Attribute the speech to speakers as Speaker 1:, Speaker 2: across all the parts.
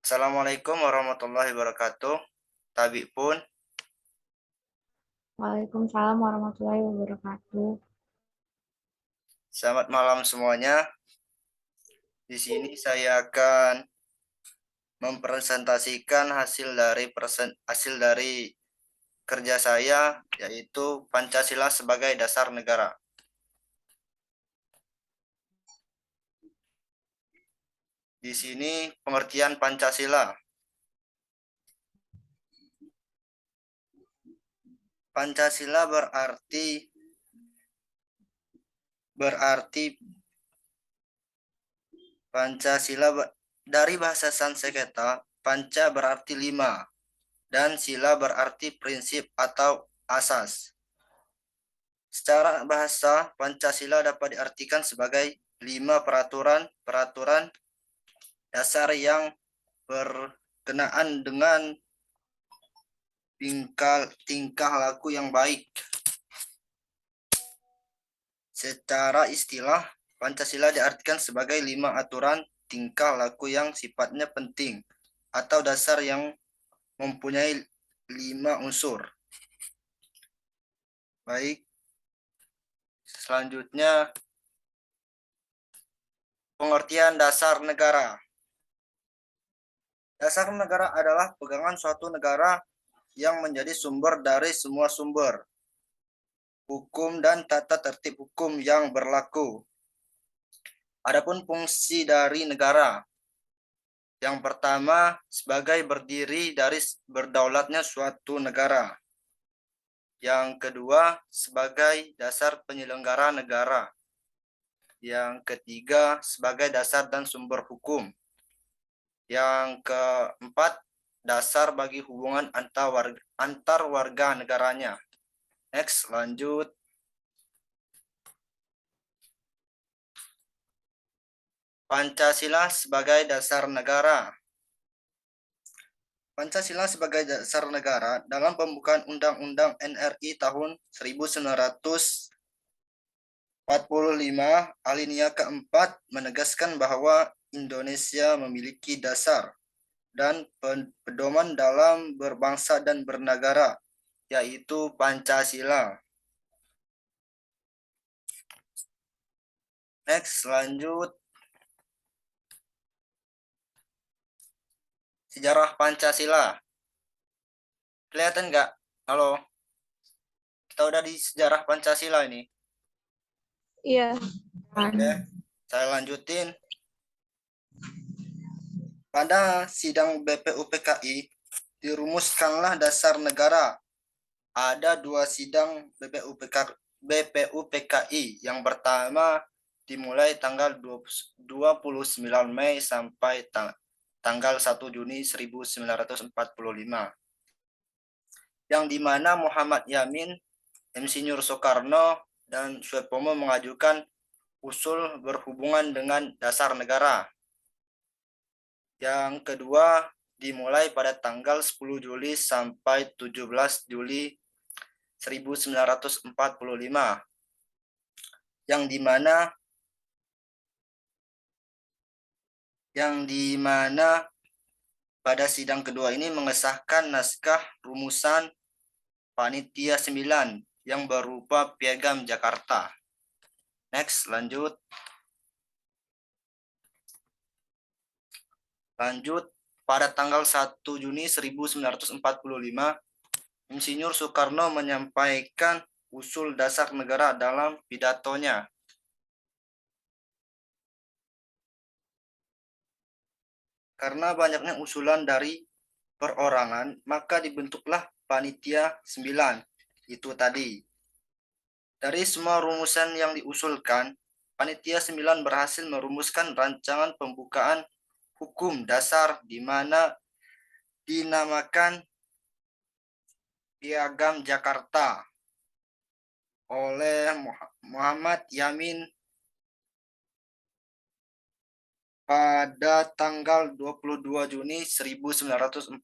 Speaker 1: Assalamualaikum warahmatullahi wabarakatuh. Tabi pun,
Speaker 2: Waalaikumsalam warahmatullahi wabarakatuh.
Speaker 1: selamat malam semuanya. Di sini saya akan mempresentasikan hasil dari kerja saya, yaitu Pancasila sebagai dasar negara. Di sini pengertian Pancasila. Pancasila berarti dari bahasa Sanskerta, panca berarti lima dan sila berarti prinsip atau asas. Secara bahasa, Pancasila dapat diartikan sebagai 5 peraturan dasar yang berkenaan dengan tingkah laku yang baik. Secara istilah, Pancasila diartikan sebagai 5 aturan tingkah laku yang sifatnya penting atau dasar yang mempunyai 5 unsur. Baik, selanjutnya pengertian dasar negara. Dasar negara adalah pegangan suatu negara yang menjadi sumber dari semua sumber hukum dan tata tertib hukum yang berlaku. Adapun fungsi dari negara, yang pertama sebagai berdiri dari berdaulatnya suatu negara. Yang kedua sebagai dasar penyelenggara negara. Yang ketiga sebagai dasar dan sumber hukum. Yang keempat dasar bagi hubungan antar warga negaranya. Next, lanjut. Pancasila sebagai dasar negara. Pancasila sebagai dasar negara dalam pembukaan Undang-Undang NRI tahun 1945 alinea keempat menegaskan bahwa Indonesia memiliki dasar dan pedoman dalam berbangsa dan bernegara, yaitu Pancasila. Next, lanjut. Sejarah Pancasila. Kelihatan nggak? Halo, kita udah di sejarah Pancasila ini.
Speaker 2: Iya.
Speaker 1: Oke, saya lanjutin. Pada sidang BPUPKI, dirumuskanlah dasar negara. Ada 2 sidang BPUPKI. Yang pertama dimulai tanggal 29 Mei sampai tanggal 1 Juni 1945. Yang dimana Muhammad Yamin, Insinyur Soekarno, dan Suetomo mengajukan usul berhubungan dengan dasar negara. Yang kedua dimulai pada tanggal 10 Juli sampai 17 Juli 1945. Yang dimana pada sidang kedua ini mengesahkan naskah rumusan Panitia 9 yang berupa Piagam Jakarta. Next, lanjut. Pada tanggal 1 Juni 1945, Insinyur Soekarno menyampaikan usul dasar negara dalam pidatonya. Karena banyaknya usulan dari perorangan, maka dibentuklah Panitia 9. Itu tadi. Dari semua rumusan yang diusulkan, Panitia 9 berhasil merumuskan rancangan pembukaan hukum dasar di mana dinamakan Piagam Jakarta oleh Muhammad Yamin pada tanggal 22 Juni 1945.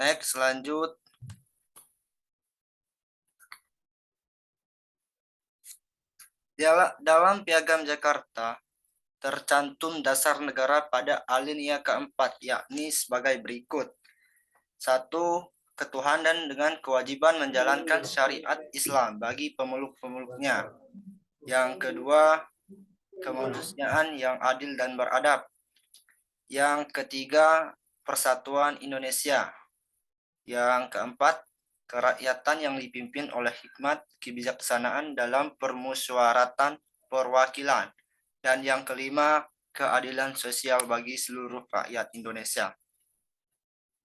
Speaker 1: Next, lanjut. Dalam Piagam Jakarta tercantum dasar negara pada alinea keempat, yakni sebagai berikut. 1. Ketuhanan dengan kewajiban menjalankan syariat Islam bagi pemeluk-pemeluknya. Yang kedua, kemanusiaan yang adil dan beradab. Yang ketiga, persatuan Indonesia. Yang keempat, kerakyatan yang dipimpin oleh hikmat kebijaksanaan dalam permusyawaratan perwakilan. Dan yang kelima, keadilan sosial bagi seluruh rakyat Indonesia.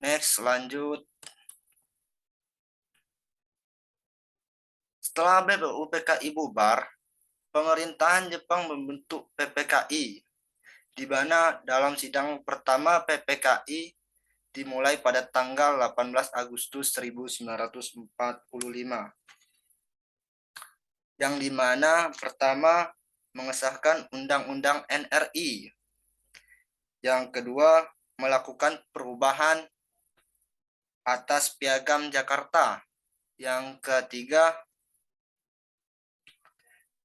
Speaker 1: Next, lanjut. Setelah BPUPKI bubar, pemerintahan Jepang membentuk PPKI, di mana dalam sidang pertama PPKI dimulai pada tanggal 18 Agustus 1945, yang dimana pertama mengesahkan Undang-Undang NRI, yang kedua melakukan perubahan atas Piagam Jakarta, yang ketiga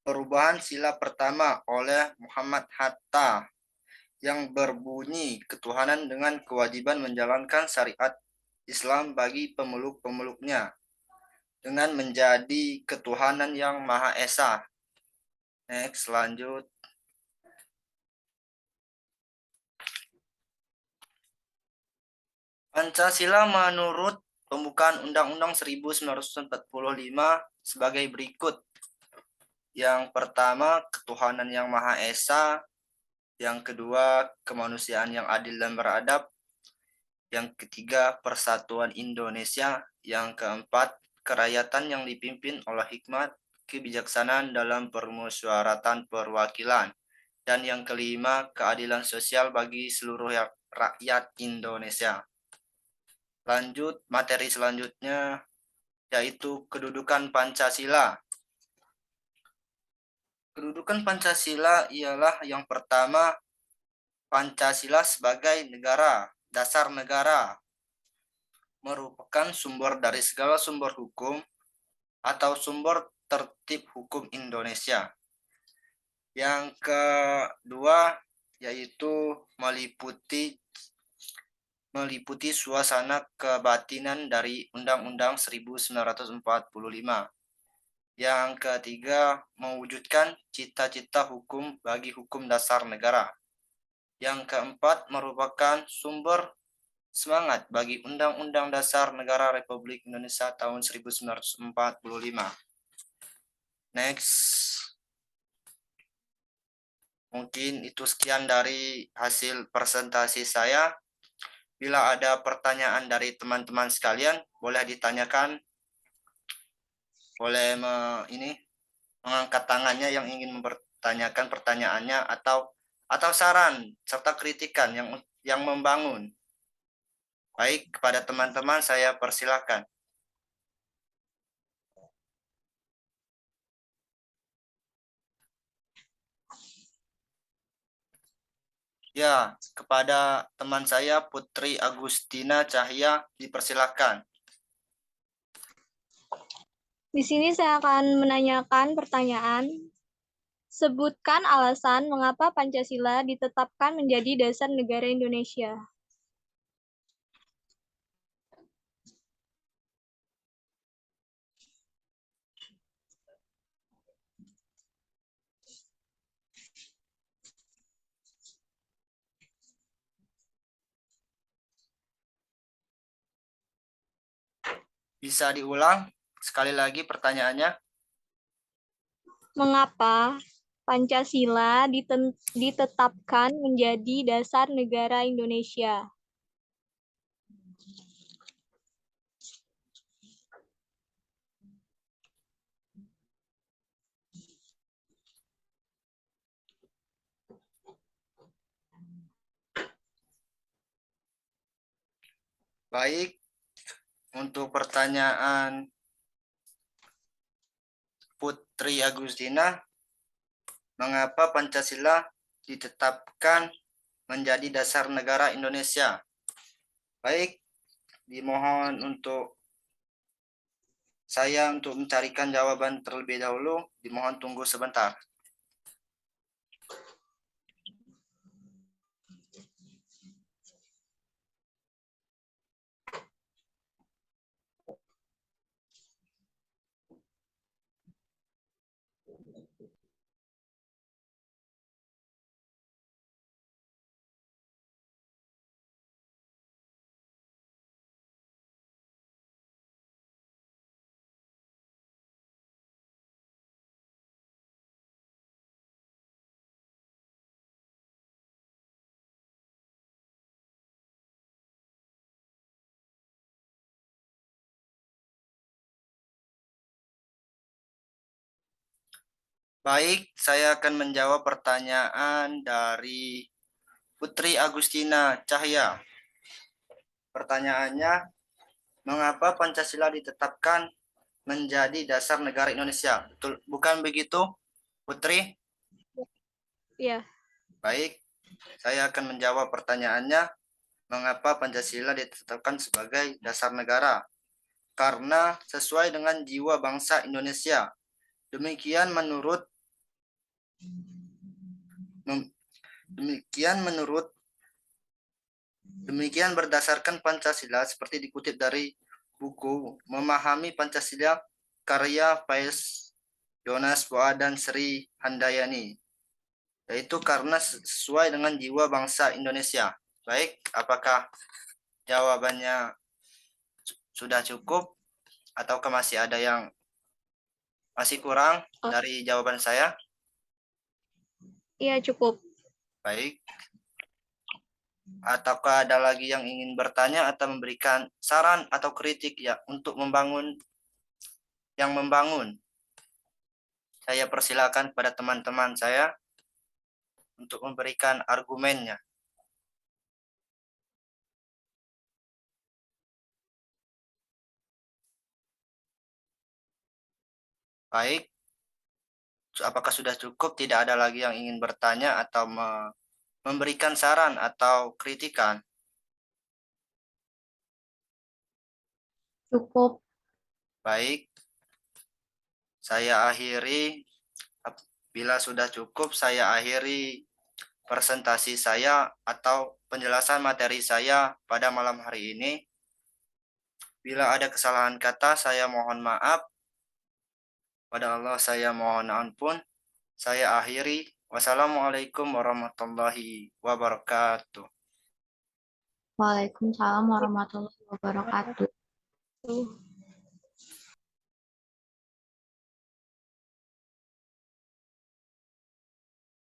Speaker 1: perubahan sila pertama oleh Muhammad Hatta yang berbunyi ketuhanan dengan kewajiban menjalankan syariat Islam bagi pemeluk-pemeluknya dengan menjadi ketuhanan yang Maha Esa. Next, lanjut. Pancasila menurut pembukaan Undang-Undang 1945 sebagai berikut. Yang pertama, ketuhanan yang Maha Esa. Yang kedua, kemanusiaan yang adil dan beradab. Yang ketiga, persatuan Indonesia. Yang keempat, kerakyatan yang dipimpin oleh hikmat kebijaksanaan dalam permusyawaratan perwakilan. Dan yang kelima, keadilan sosial bagi seluruh rakyat Indonesia. Lanjut, materi selanjutnya yaitu kedudukan Pancasila. Kedudukan Pancasila ialah yang pertama, Pancasila sebagai negara, dasar negara, merupakan sumber dari segala sumber hukum atau sumber tertib hukum Indonesia. Yang kedua yaitu meliputi suasana kebatinan dari Undang-Undang 1945. Yang ketiga, mewujudkan cita-cita hukum bagi hukum dasar negara. Yang keempat, merupakan sumber semangat bagi Undang-Undang Dasar Negara Republik Indonesia tahun 1945. Next. Mungkin itu sekian dari hasil presentasi saya. Bila ada pertanyaan dari teman-teman sekalian, boleh ditanyakan. Boleh mengangkat tangannya yang ingin mempertanyakan pertanyaannya atau saran serta kritikan yang membangun. Baik, kepada teman-teman saya persilakan. Ya, kepada teman saya Putri Agustina Cahya dipersilakan.
Speaker 2: Di sini saya akan menanyakan pertanyaan. Sebutkan alasan mengapa Pancasila ditetapkan menjadi dasar negara Indonesia.
Speaker 1: Bisa diulang sekali lagi pertanyaannya?
Speaker 2: Mengapa Pancasila ditetapkan menjadi dasar negara Indonesia?
Speaker 1: Baik, untuk pertanyaan Putri Agustina, mengapa Pancasila ditetapkan menjadi dasar negara Indonesia? Baik, dimohon untuk saya untuk mencarikan jawaban terlebih dahulu. Dimohon tunggu sebentar. Baik, saya akan menjawab pertanyaan dari Putri Agustina Cahya. Pertanyaannya, mengapa Pancasila ditetapkan menjadi dasar negara Indonesia? Betul, bukan begitu, Putri?
Speaker 2: Ya,
Speaker 1: Baik, saya akan menjawab pertanyaannya, mengapa Pancasila ditetapkan sebagai dasar negara? Karena sesuai dengan jiwa bangsa Indonesia. Demikian menurut mem- demikian berdasarkan Pancasila seperti dikutip dari buku Memahami Pancasila karya Faiz Yonas Fuad dan Sri Handayani, yaitu karena sesuai dengan jiwa bangsa Indonesia. Baik, apakah jawabannya sudah cukup ataukah masih ada yang masih kurang
Speaker 2: oh,
Speaker 1: dari jawaban saya?
Speaker 2: iya cukup.
Speaker 1: Baik, ataukah ada lagi yang ingin bertanya atau memberikan saran atau kritik ya untuk membangun yang membangun? Saya persilakan pada teman-teman saya untuk memberikan argumennya. Baik, apakah sudah cukup? Tidak ada lagi yang ingin bertanya atau memberikan saran atau kritikan?
Speaker 2: Cukup.
Speaker 1: Baik, saya akhiri. Bila sudah cukup, saya akhiri presentasi saya atau penjelasan materi saya pada malam hari ini. Bila ada kesalahan kata, saya mohon maaf. Pada Allah saya mohon ampun. Saya akhiri. Wassalamualaikum warahmatullahi wabarakatuh.
Speaker 3: Waalaikumsalam warahmatullahi wabarakatuh.
Speaker 2: Tuh.